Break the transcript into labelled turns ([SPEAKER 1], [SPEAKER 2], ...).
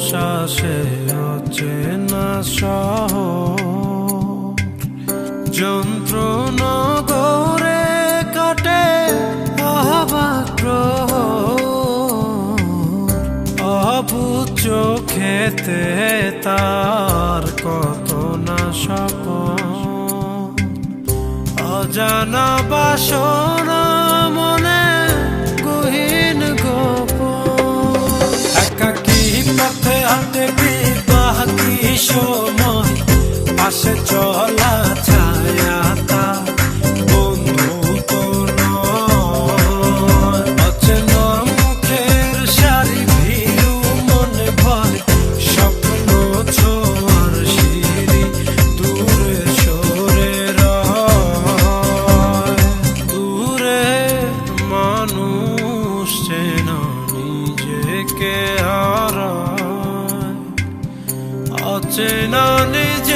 [SPEAKER 1] শ্বাসে অচেনা শহর, যন্ত্রণা গড়ে কাটে অবাক প্রহর। অবুঝ চোখেতে তার কত না স্বপন, অজানা বাসনা মনে গহীন গোপন। একাকী পথে হাঁটে বাকি সময়, পাশে চলা ছায়া তার বন্ধু তো নয়। অচেনা মুখের সারি ভিড়ু মনে ভয়, স্বপ্ন ছোঁয়ার সিঁড়ি দূরে সরে রয়। দূরে মানুষ চেনা নিজেকে হারায়, অচেনা নিজ